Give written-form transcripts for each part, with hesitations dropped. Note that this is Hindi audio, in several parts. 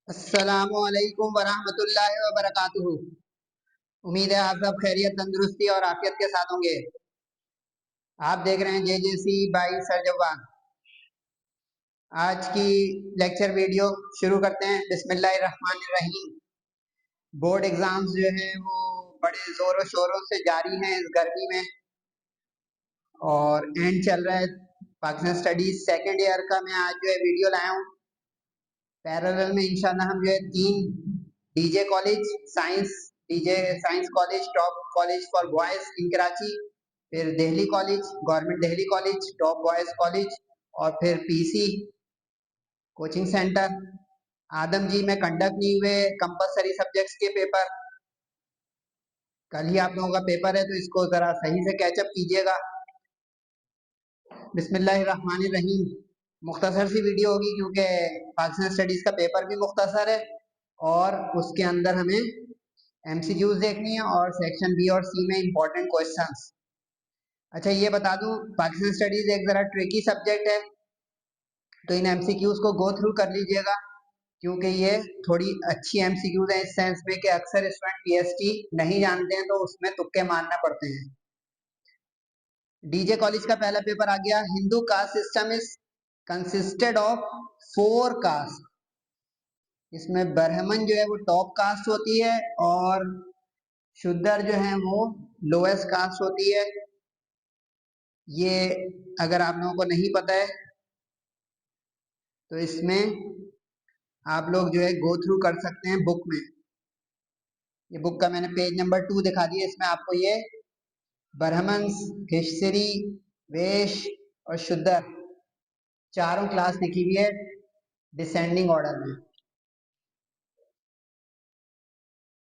अस्सलामुअलैकुम वरहमतुल्लाहि वबरकातुहू। उम्मीद है आप सब खैरियत, तंदुरुस्ती और आफियत के साथ होंगे। आप देख रहे हैं JJC बाई सर जवान। आज की लेक्चर वीडियो शुरू करते हैं। बिस्मिल्लाहिर्रहमानिर्रहीम। बोर्ड एग्जाम्स जो हैं वो बड़े जोरों शोरों से जारी हैं इस गर्मी में, और एंड चल रहा है पाकिस्तान स्टडीज सेकेंड ईयर का। मैं आज जो है वीडियो लाया हूँ। पैरेलल में इंशाल्लाह हम जो है 3 DJ college science college, top college for boys in Karachi, फिर Delhi college, government Delhi college, top boys college, और फिर PC कोचिंग सेंटर आदमजी में कंडक्ट नहीं हुए कंपलसरी सब्जेक्ट्स के पेपर। कल ही आप लोगों का पेपर है, तो इसको जरा सही से कैचअप कीजिएगा। बिस्मिल्लाहिर्रहमानिर्रहीम। मुख्तसर सी वीडियो होगी क्योंकि पाकिस्तान स्टडीज का पेपर भी मुख्तसर है और उसके अंदर हमें MCQs देखनी है और सेक्शन B और C में इंपॉर्टेंट क्वेश्चंस। अच्छा, ये बता दूं, पाकिस्तान स्टडीज एक जरा ट्रिकी सब्जेक्ट है, तो इन MCQs को गो थ्रू कर लीजिएगा क्योंकि ये थोड़ी अच्छी MCQs हैं इस सेंस में कि अक्सर स्टूडेंट PST नहीं जानते हैं तो उसमें तुक्के मारना पड़ते हैं। डीजे कॉलेज का पहला पेपर आ गया। Hindu caste system is consisted of 4 caste. इसमें ब्राह्मण जो है वो टॉप कास्ट होती है और शूद्र जो है वो लोएस्ट कास्ट होती है। ये अगर आप लोगों को नहीं पता है तो इसमें आप लोग जो है गो थ्रू कर सकते हैं बुक में। ये बुक का मैंने पेज नंबर 2 दिखा दिया। इसमें आपको ये ब्राह्मण्स, क्षत्रिय, वैश्य और शूद्र चारों क्लास लिखी हुई है डिसेंडिंग ऑर्डर में।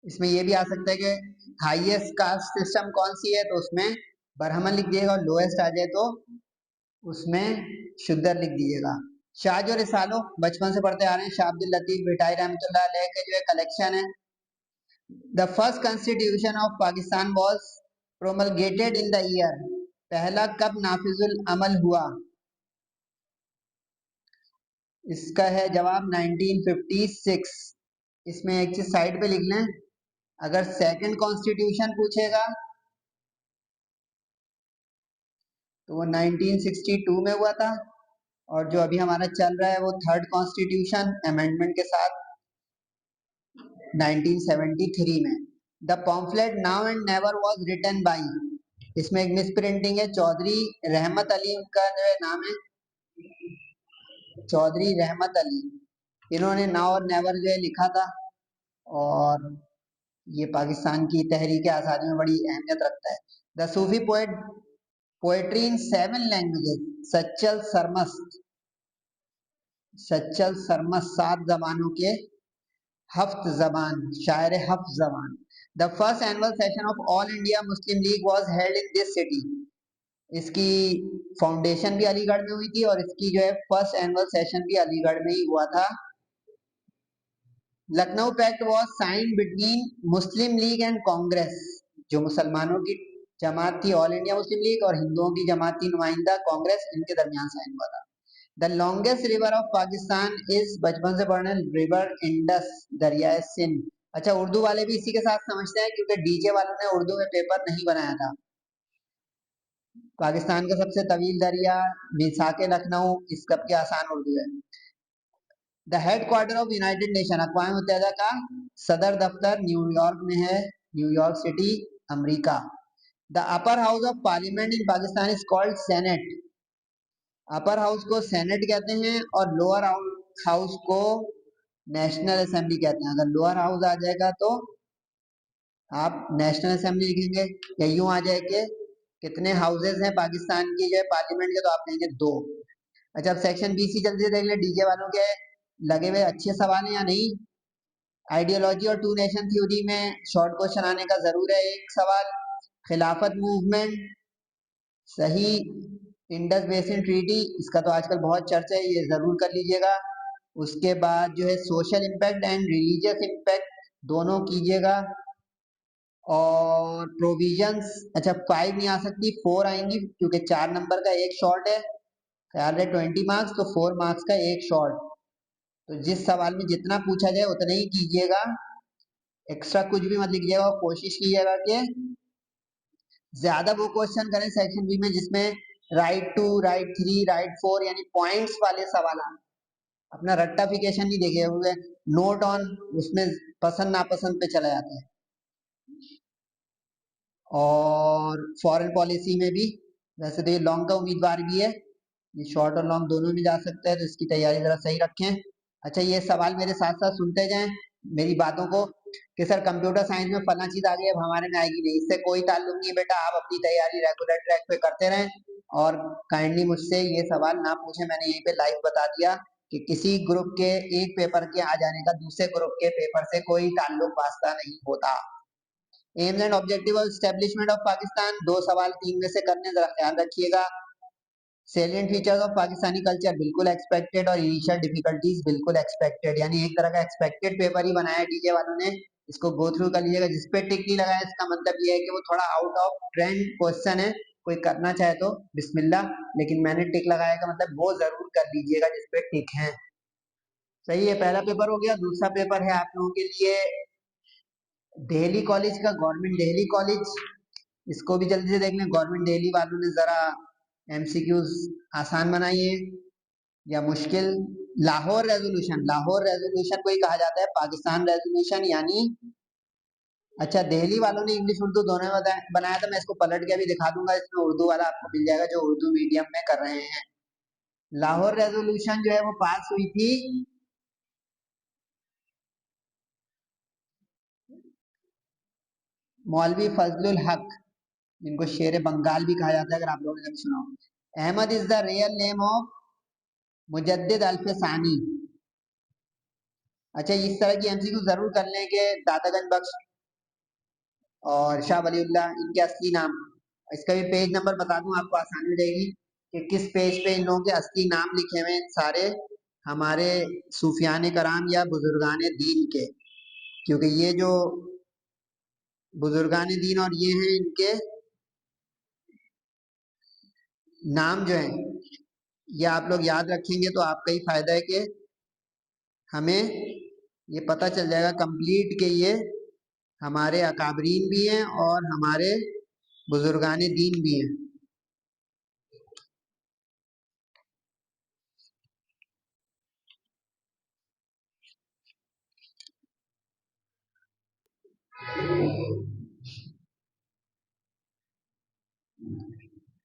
इसमें ये भी आ सकता है कि हाईएस्ट कास्ट सिस्टम कौन सी है, तो उसमें ब्राह्मण लिख दिएगा, और लोएस्ट आ जाए तो उसमें शूद्र लिख दीजिएगा। शाह जो रिसालो बचपन से पढ़ते आ रहे हैं, शाह अब्दुल लतीफ भिटाई रहमतुल्लाह अलैह के जो है कलेक्शन है। The first constitution of Pakistan was promulgated in the year. पहला कब नाफिजुल अमल हुआ? इसका है जवाब 1956। इसमें एक चीज साइड पे लिख लें, अगर सेकंड कॉन्स्टिट्यूशन पूछेगा तो वो 1962 में हुआ था, और जो अभी हमारा चल रहा है वो थर्ड कॉन्स्टिट्यूशन अमेंडमेंट के साथ 1973 में। The pamphlet now and never was written by. इसमें एक मिस प्रिंटिंग है, चौधरी रहमत अली का जो है नाम है, चौधरी रहमत अली। इन्होंने नाउ और नेवर जो है लिखा था, और ये पाकिस्तान की तहरीक आज़ादी में बड़ी अहमियत रखता है। The Sufi poet poetry in 7 languages. Sachal Sarmast 7 जबानों के हफ्त जबान, शायर हफ्त जबान। The first annual session of All India Muslim League was held in this city. इसकी फाउंडेशन भी अलीगढ़ में हुई थी और इसकी जो है फर्स्ट एनुअल सेशन भी अलीगढ़ में ही हुआ था। Lucknow pact was sign between Muslim League and Congress. जो मुसलमानों की जमात थी ऑल इंडिया मुस्लिम लीग, और हिंदुओं की जमात थी नुमाइंदा कांग्रेस, इनके दरमियान साइन हुआ था। The longest river of Pakistan is, बचपन से पढ़ने, रिवर इंडस, दरियाए सिंध। अच्छा, उर्दू वाले भी इसी के साथ समझते हैं क्योंकि डीजे वालों ने उर्दू में पेपर नहीं बनाया था। पाकिस्तान का सबसे तवील दरिया मिसाके लखनऊ, इस कब की आसान उर्दू है। The headquarter of United Nation, अक़वाम मुत्तहिदा का सदर दफ्तर न्यूयॉर्क में है, New York city, America. The upper house of parliament in Pakistan is called Senate. Upper house को सेनेट कहते हैं और लोअर हाउस को नेशनल असेंबली कहते हैं। अगर लोअर हाउस आ जाएगा तो आप नेशनल असेंबली लिखेंगे, या यूं आ जाए कि कितने हाउसेज हैं पाकिस्तान की जो है पार्लियामेंट के, तो आप कहेंगे 2। अच्छा, अब सेक्शन BC जल्दी से देख लें, डीजे वालों के लगे हुए अच्छे सवाल हैं या नहीं। आइडियोलॉजी और टू नेशन थ्योरी में शॉर्ट क्वेश्चन आने का जरूर है एक सवाल। खिलाफत मूवमेंट सही। इंडस बेसिन ट्रीटी, इसका तो आजकल बहुत चर्चा है, ये जरूर कर लीजिएगा। उसके बाद जो है social impact and religious impact दोनों कीजिएगा। और प्रोविजंस, अच्छा 5 नहीं आ सकती, 4 आएंगी क्योंकि 4 नंबर का एक शॉर्ट है। ख्याल है 20 मार्क्स, तो 4 मार्क्स का एक शॉर्ट। तो जिस सवाल में जितना पूछा जाए उतना ही कीजिएगा, एक्स्ट्रा कुछ भी मत लिखिएगा, और कोशिश कीजिएगा कि ज्यादा वो क्वेश्चन करें सेक्शन बी में जिसमें राइट 2, राइट 3, राइट 4 यानी पॉइंट्स वाले सवाल आए। अपना रट्टाफिकेशन नहीं देखे हुए, नोट ऑन उसमें पसंद नापसंद पे चला जाता है। और फॉरेन पॉलिसी में भी वैसे तो ये लॉन्ग का उम्मीदवार भी है, ये शॉर्ट और लॉन्ग दोनों में जा सकता है, तो इसकी तैयारी जरा सही रखें। अच्छा, ये सवाल मेरे साथ साथ सुनते जाएं मेरी बातों को कि सर कंप्यूटर साइंस में फला चीज आ गई, अब हमारे में आएगी नहीं, इससे कोई ताल्लुक नहीं बेटा, आप अपनी तैयारी रेगुलर ट्रैक पे करते रहें और काइंडली मुझसे ये सवाल ना पूछे। मैंने यहीं पे लाइव बता दिया कि किसी ग्रुप के एक पेपर के आ जाने का दूसरे ग्रुप के पेपर से कोई ताल्लुक वास्ता नहीं होता। AIIMS and objective of establishment of Pakistan, 2 सवाल 3 में से करने, जरा ख्याल रखिएगा। Salient features of Pakistani culture बिल्कुल एक्सपेक्टेड, और इनिशियल डिफिकल्टीज बिल्कुल एक्सपेक्टेड, यानी एक तरह का एक्सपेक्टेड पेपर ही बनाया डीजे वालों ने। इसको गो थ्रू कर लीजिएगा। जिस पे टिक नहीं लगाया इसका मतलब ये है कि वो थोड़ा आउट ऑफ ट्रेंड क्वेश्चन है, कोई करना चाहे तो बिस्मिल्लाह, लेकिन मैंने टिक लगाया का मतलब वो जरूर कर लीजिएगा जिस पे टिक है। सही है, पहला पेपर हो गया। दूसरा पेपर है आप लोगों के लिए दिल्ली कॉलेज का, गवर्नमेंट दिल्ली कॉलेज। इसको भी जल्दी से देख लें। गवर्नमेंट दिल्ली वालों ने जरा एमसीक्यूज आसान बनाई है या मुश्किल। लाहौर रेजोल्यूशन, लाहौर रेजोल्यूशन को ही कहा जाता है पाकिस्तान रेजोल्यूशन, यानी अच्छा दिल्ली वालों ने इंग्लिश उर्दू दोनों में बनाया था। मैं इसको पलट के भी दिखा दूंगा, इसमें उर्दू वाला आपको मिल जाएगा जो उर्दू मीडियम में कर रहे हैं। लाहौर रेजोल्यूशन जो है वो पास हुई थी मौलवी फजलुल हक, जिनको शेर बंगाल भी कहा जाता है, अगर आप लोगों ने कभी सुना हो। Ahmad is the real name of Mujaddid Alf Sani. अच्छा, इस तरह की एमसीक्यू जरूर कर लें कि दातागंज बख्श और शाह वलीउल्लाह इनके असली नाम। इसका भी पेज नंबर बता दूं आपको, आसानी हो जाएगी कि किस पेज पे इन लोगों के असली नाम लिखे हुए हैं, सारे हमारे सूफियान कराम या बुजुर्गान दीन के। क्योंकि ये जो बुजुर्गान दीन और ये हैं, इनके नाम जो है ये आप लोग याद रखेंगे तो आपका ही फायदा है कि हमें ये पता चल जाएगा कंप्लीट के ये हमारे अकाबरीन भी हैं और हमारे बुजुर्गान दीन भी हैं।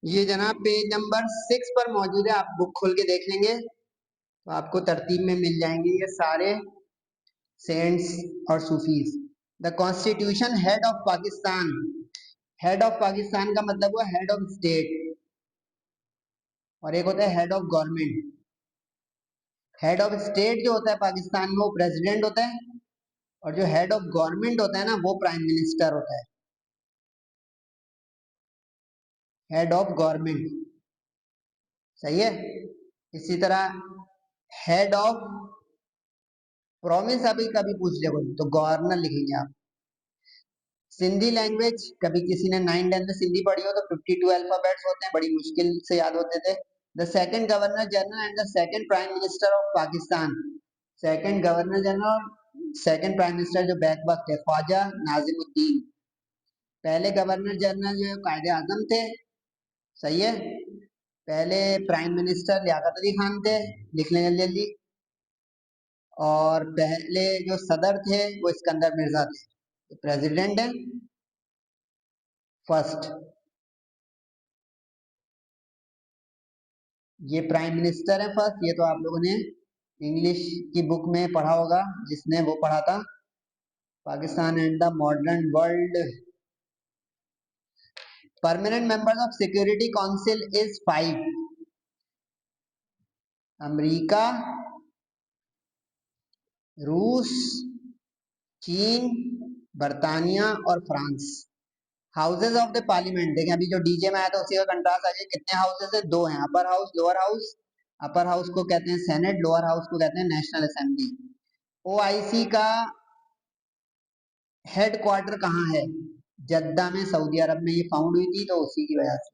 ये जनाब पेज नंबर 6 पर मौजूद है, आप बुक खोल के देख लेंगे तो आपको तरतीब में मिल जाएंगे ये सारे सेंट्स और Sufis. The constitution head of Pakistan, head of Pakistan का मतलब हुआ हेड ऑफ स्टेट, और एक होता है head of government. Head of state जो होता है पाकिस्तान में वो प्रेसिडेंट होता है, और जो हेड ऑफ गवर्नमेंट होता है ना वो प्राइम मिनिस्टर होता है, हेड ऑफ गवर्नमेंट। सही है। इसी तरह हेड ऑफ प्रोविंस अभी कभी पूछ ले कोई तो गवर्नर लिखेंगे आप। सिंधी लैंग्वेज, कभी किसी ने 9th-10th में सिंधी पढ़ी हो तो 52 अल्फाबेट्स होते हैं, बड़ी मुश्किल से याद होते थे। The second governor general and the second prime minister of Pakistan, second governor general और सेकंड प्राइम मिनिस्टर जो बैक वक्त है ख्वाजा नाजिमुद्दीन। पहले गवर्नर जनरल जो है कायदे आजम थे। सही है। पहले प्राइम मिनिस्टर लियाकत अली खान थे, लिख लें जल्दी जल्दी। और पहले जो सदर थे वो सिकंदर मिर्जा थे। प्रेसिडेंट है फर्स्ट, ये प्राइम मिनिस्टर है फर्स्ट। ये तो आप लोगों ने इंग्लिश की बुक में पढ़ा होगा, जिसने वो पढ़ा था Pakistan and the modern world. Permanent members of security council is 5, America, रूस, चीन, बर्तानिया और France. Houses of the parliament देखें, अभी जो डीजे में आया था उसी का कंट्रास्ट आ जाए। कितने हाउसेज है? 2 हैं, अपर हाउस लोअर हाउस। अपर हाउस को कहते हैं सेनेट, लोअर हाउस को कहते हैं नेशनल असेंबली। ओआईसी का हेड क्वार्टर कहाँ है? जद्दा में, सऊदी अरब में ये फाउंड हुई थी, तो उसी की वजह से।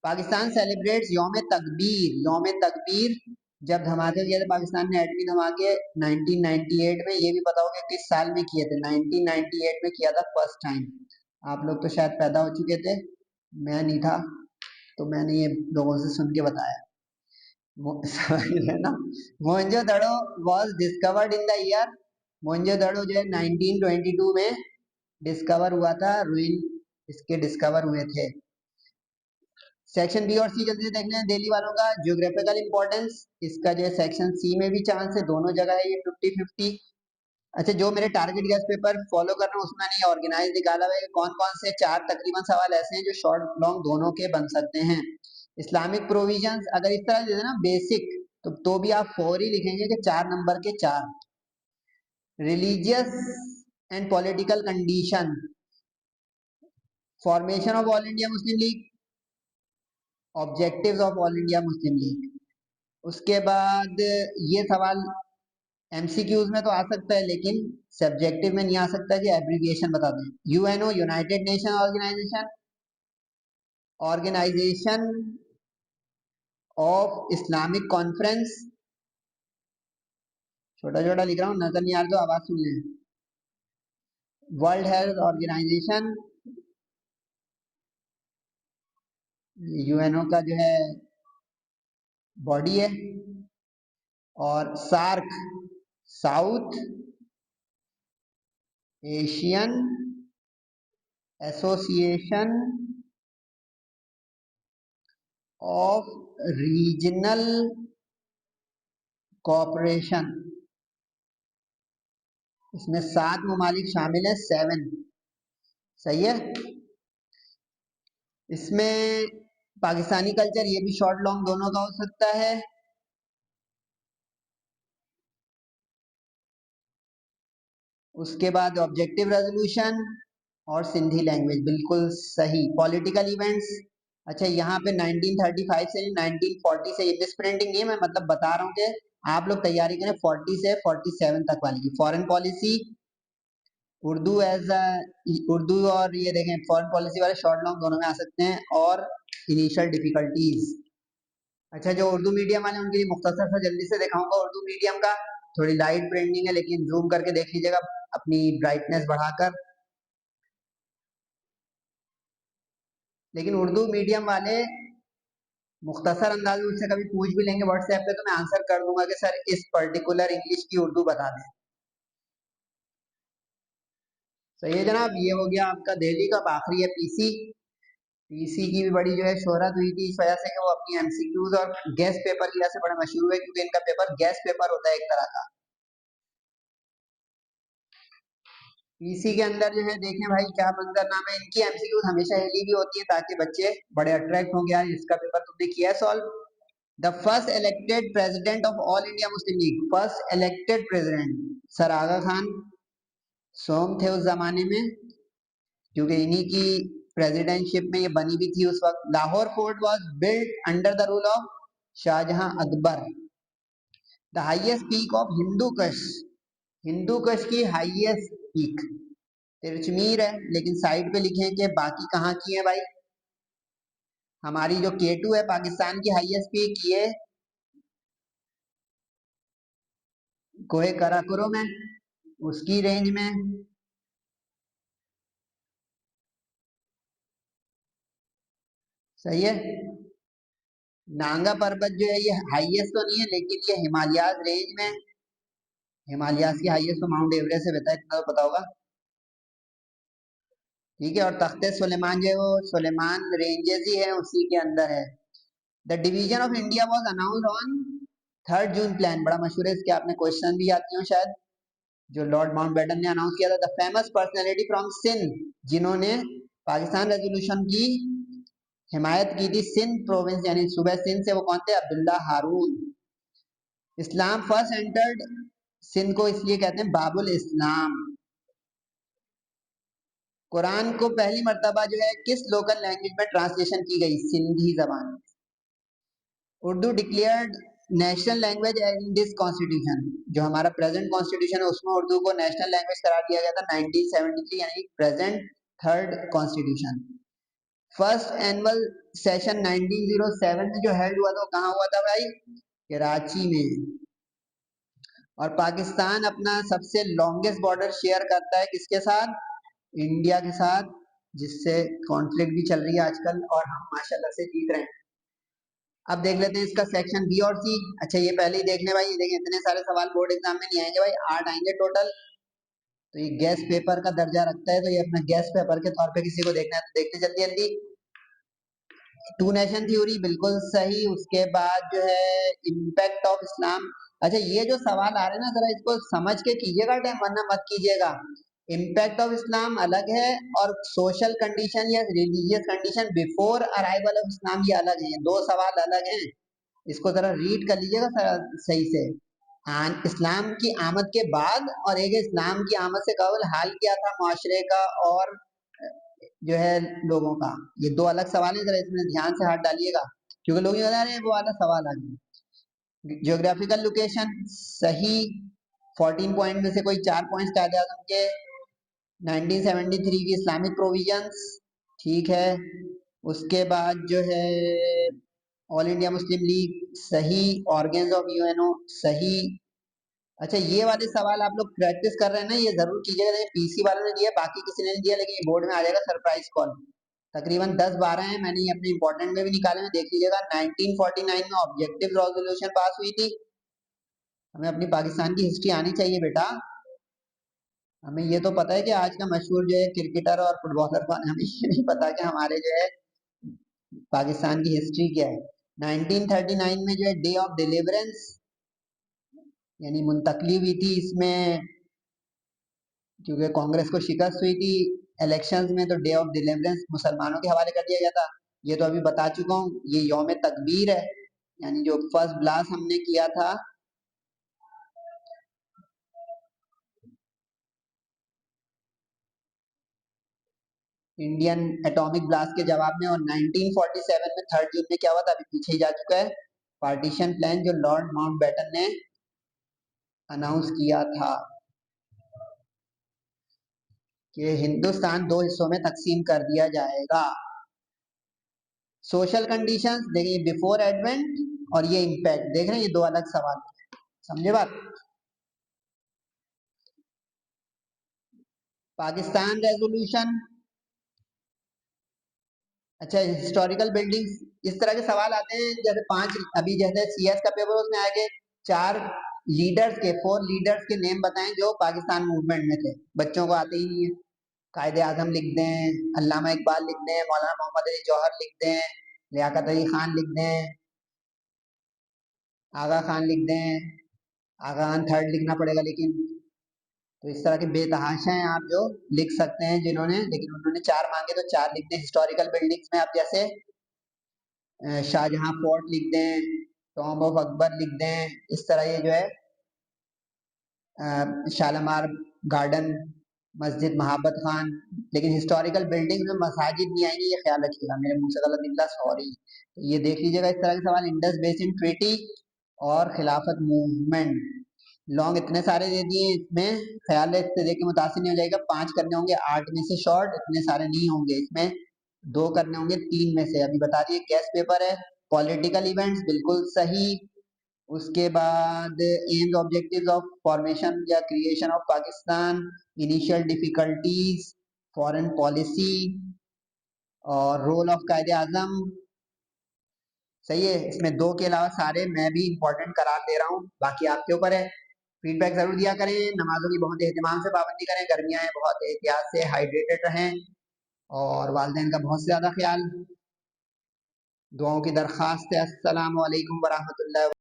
पाकिस्तान सेलिब्रेट्स यौम तकबीर, यौम तकबीर जब धमाके किए थे पाकिस्तान ने एटमी धमाके 1998 में, ये भी पता होगा किस साल में किए थे, 1998 में किया था फर्स्ट टाइम। आप लोग तो शायद पैदा हो चुके थे, मैं नहीं था, तो मैंने ये लोगों से सुन के बताया। है ना। Mohenjodaro was discovered in the year, Mohenjodaro जो है 1922 में डिस्कवर हुआ था, रूइन इसके डिस्कवर हुए थे। सेक्शन बी और सी जल्दी से देखने हैं दिल्ली वालों का। ज्योग्राफिकल इंपॉर्टेंस, इसका जो है सेक्शन सी में भी चांस है, दोनों जगह है ये 50-50। अच्छा, जो मेरे टारगेट गैस पेपर फॉलो कर रहे हैं उसमें नहीं ऑर्गेनाइज निकाला हुआ है कौन कौन से 4 तकरीबन सवाल ऐसे हैं जो शॉर्ट लॉन्ग दोनों के बन सकते हैं। इस्लामिक प्रोविजंस अगर इस तरह दे देना बेसिक, तो भी आप 4 ही लिखेंगे कि 4 नंबर के 4। Religious and political condition, formation of All India Muslim league, objectives of All India Muslim league. उसके बाद ये सवाल एमसीक्यूज में तो आ सकता है लेकिन सब्जेक्टिव में नहीं आ सकता कि एब्रीविएशन बता दें। UNO, United Nation Organisation, Organisation of Islamic Conference, छोटा छोटा लिख रहा हूँ, नजर नहीं आ रहा तो आवाज सुन लें। वर्ल्ड हेल्थ ऑर्गेनाइजेशन, यूएनओ का जो है बॉडी है। और SAARC, South Asian Association of Regional Cooperation, इसमें 7 ममालिक शामिल है, 7। सही है। इसमें पाकिस्तानी कल्चर, ये भी शॉर्ट लॉन्ग दोनों का हो सकता है। उसके बाद ऑब्जेक्टिव रेजोल्यूशन और सिंधी लैंग्वेज, बिल्कुल सही। पॉलिटिकल इवेंट्स, अच्छा यहाँ पे 1935 से 1940 से, ये मिस प्रिंटिंग नहीं है, मैं मतलब बता रहा हूँ कि आप लोग तैयारी करें 40 से 47 तक वाली की। Foreign policy, Urdu as Urdu, और ये देखें फॉरेन पॉलिसी वाले शॉर्ट लॉन्ग दोनों में आ सकते हैं। और इनिशियल डिफिकल्टीज, अच्छा जो उर्दू मीडियम वाले उनके लिए मुख्तसर सा जल्दी से दिखाऊंगा उर्दू मीडियम का। थोड़ी लाइट प्रिंटिंग है लेकिन जूम करके देख लीजिएगा अपनी ब्राइटनेस बढ़ाकर। लेकिन उर्दू मीडियम वाले मुख्तसर अंदाज में मुझसे कभी पूछ भी लेंगे व्हाट्सएप पे तो मैं आंसर कर दूंगा कि सर इस पर्टिकुलर इंग्लिश की उर्दू बता दें। सही है जनाब, ये हो गया आपका दिल्ली का। आखिरी है पीसी। पीसी की भी बड़ी जो है शोहरत हुई थी इस वजह से कि वो अपनी एमसीक्यूज और गैस पेपर की वजह से बड़ा मशहूर हुए, क्योंकि इनका पेपर गैस पेपर होता है एक तरह का। पीसी के अंदर जो है देखें भाई क्या मंजरनामा है, इनकी एमसीक्यूज हमेशा हिली भी होती है ताकि बच्चे बड़े अट्रैक्ट हो गया इसका पेपर तुमने किया solve. The first elected president of All India Muslim League, first elected president sir Aga Khan सोम थे उस जमाने में, क्योंकि इन्हीं की प्रेसिडेंटशिप में ये बनी भी थी उस वक्त। Lahore fort was built under the rule of Shahjahan Akbar. The highest peak of Hindu Kush, Hindu कश की हाईएस्ट पीक तिरचमीर है, लेकिन साइड पे लिखे कि बाकी कहाँ की है भाई। हमारी जो K2 है पाकिस्तान की हाईएस्ट पीक, ये कोहे कराकुरम में, उसकी रेंज में। सही है। नांगा पर्वत जो है ये हाईएस्ट तो नहीं है लेकिन ये हिमालयाज रेंज में, हिमालयाज की हाईएस्ट तो माउंट एवरेस्ट से बेहतर, इतना तो पता होगा। ठीक है। और तख्ते सुलेमान जो है वो सुलेमान रेंजेस ही है, उसी के अंदर है। The division of India was announce on 3 June plan, बड़ा मशहूर है, इसके आपने क्वेश्चन भी आती हो शायद, जो लॉर्ड माउंटबेटन ने अनाउंस किया था। The famous personality from Sindh, जिन्होंने पाकिस्तान रेजोल्यूशन की हिमायत की थी सिंध प्रोविंस यानी सूबे सिंध से, वो कौन थे? अब्दुल्ला हारून। इस्लाम फर्स्ट एंटर्ड सिंध को इसलिए कहते हैं बाबुल इस्लाम। कुरान को पहली मर्तबा जो है किस लोकल लैंग्वेज में ट्रांसलेशन की गई? सिंधी जबान में। Urdu declared national language in this constitution, जो हमारा प्रेजेंट कॉन्स्टिट्यूशन है उसमें उर्दू को नेशनल लैंग्वेज करार दिया गया था 1973 यानी present third constitution. First annual session 1907 में जो हेल्ड हुआ था वो कहाँ हुआ था भाई? कराची में। और पाकिस्तान अपना सबसे लॉन्गेस्ट बॉर्डर शेयर करता है किसके साथ? इंडिया के साथ, जिससे कॉन्फ्लिक्ट भी चल रही है आजकल और हम माशाल्लाह से जीत रहे हैं। अब देख लेते हैं इसका सेक्शन बी और सी। अच्छा ये पहले ही देख लें भाई, देखिए इतने सारे सवाल बोर्ड एग्जाम में नहीं आएंगे भाई, 8 आएंगे टोटल। तो ये गेस्ट पेपर का दर्जा रखता है, तो ये अपना गेस्ट पेपर के तौर पे किसी को देखना है तो देखते जल्दी जल्दी। टू नेशन थ्योरी बिल्कुल सही। उसके बाद जो है इम्पैक्ट ऑफ इस्लाम। अच्छा ये जो सवाल आ रहे हैं ना, जरा इसको समझ के कीजिएगा टाइम, वरना मत कीजिएगा। इम्पैक्ट ऑफ इस्लाम अलग है और सोशल कंडीशन या religious condition before arrival of Islam ये अलग है, दो सवाल अलग हैं। इसको जरा रीड कर लीजिएगा सही से। इस्लाम की आमद के बाद और एक इस्लाम की आमद से कबल हाल क्या था माशरे का और जो है लोगों का, ये दो अलग सवाल है, जरा इसमें ध्यान से हाथ डालिएगा क्योंकि लोग ये बता रहे हैं वो वाला सवाल आ गया। ज्योग्राफिकल लोकेशन सही। 14 पॉइंट में से कोई 4 पॉइंट्स कायदे आज़म के। 1973 की इस्लामिक प्रोविजंस ठीक है। उसके बाद जो है ऑल इंडिया मुस्लिम लीग सही। ऑर्गेन्स ऑफ यूएनओ सही। अच्छा ये वाले सवाल आप लोग प्रैक्टिस कर रहे हैं ना, ये जरूर कीजिएगा। ये पीसी वालों ने दिया, बाकी किसी ने नहीं दिया, लेकिन ये बोर्ड में आ जाएगा सरप्राइज कॉल। तकरीबन 10-12 हैं, मैंने ये अपने इंपॉर्टेंट में भी निकाले हैं, देख लीजिएगा। 1949 में ऑब्जेक्टिव रेजोल्यूशन पास हुई थी। हमें अपनी पाकिस्तान की हिस्ट्री आनी चाहिए बेटा। हमें ये तो पता है कि आज का मशहूर जो है क्रिकेटर और फुटबॉलर कौन है, हमें ये नहीं पता कि हमारे जो है पाकिस्तान की हिस्ट्री क्या है। 1939 में जो है डे ऑफ डिलीवरेंस यानी मुंतकली हुई थी इसमें, क्योंकि कांग्रेस को शिकस्त हुई थी इलेक्शंस में, तो डे ऑफ डिलीवरेंस मुसलमानों के हवाले कर दिया गया था। ये तो अभी बता चुका हूँ। ये यौम तकबीर है, यानी जो फर्स्ट ब्लास्ट हमने किया था इंडियन एटॉमिक ब्लास्ट के जवाब में। और 1947 में 3 जून में क्या हुआ था, अभी पीछे ही जा चुका है, पार्टीशन प्लान जो लॉर्ड माउंटबेटन ने अनाउंस किया था कि हिंदुस्तान 2 हिस्सों में तकसीम कर दिया जाएगा। सोशल कंडीशंस देखिए, बिफोर एडवेंट और ये इम्पैक्ट देख रहे हैं, ये दो अलग सवाल, समझे बात। पाकिस्तान रेजोल्यूशन। अच्छा हिस्टोरिकल बिल्डिंग्स, इस तरह के सवाल आते हैं जैसे 5, अभी जैसे सीएस का पेपर उसमें आगे 4 लीडर्स के 4 लीडर्स के नेम बताएं जो पाकिस्तान मूवमेंट में थे। बच्चों को आते ही नहीं है। कायदे आजम लिख दें, अल्लामा इकबाल लिख दें, मौलाना मोहम्मद अली जौहर लिख दें, लियाकत अली खान लिख दें, आगा खान लिख दें। आगा खान थर्ड लिखना पड़ेगा लेकिन। तो इस तरह के बेतहाशा हैं आप जो लिख सकते हैं जिन्होंने, लेकिन उन्होंने 4 मांगे तो 4 लिख दें। हिस्टोरिकल बिल्डिंग्स में आप जैसे शाहजहां फोर्ट लिख दें, टॉम्ब ऑफ अकबर लिख दें, इस तरह ये जो है शालामार गार्डन, मस्जिद महाबत खान। लेकिन हिस्टोरिकल बिल्डिंग में मसाजिद नहीं आएंगी, ये ख्याल रखिएगा, मेरे मुंह से गलत निकला, सॉरी। तो ये देख लीजिएगा इस तरह के सवाल। इंडस बेसिन ट्रीटी और खिलाफत मूवमेंट, लॉन्ग इतने सारे दे दिए इसमें, ख्याल है इससे देख के मुतासिर नहीं हो जाएगा। 5 करने होंगे 8 में से शॉर्ट, इतने सारे नहीं होंगे इसमें। 2 करने होंगे 3 में से, अभी बता दिए। गैस पेपर है। पॉलिटिकल इवेंट्स बिल्कुल सही। उसके बाद एम्स ऑब्जेक्टिव्स ऑफ फॉर्मेशन या creation of Pakistan, initial difficulties, foreign policy और रोल ऑफ कायदे आजम सही है। इसमें 2 के अलावा सारे मैं भी इंपॉर्टेंट करार दे रहा हूँ, बाकी आपके ऊपर है। फीडबैक जरूर दिया करें। नमाजों की बहुत एहतमाम से पाबंदी करें। गर्मियाँ हैं, बहुत एहतियात से हाइड्रेटेड रहें और वालिदैन का बहुत ज़्यादा ख्याल। दुआओं की दरख्वास्त है। अस्सलाम वालेकुम वरहमतुल्लाह।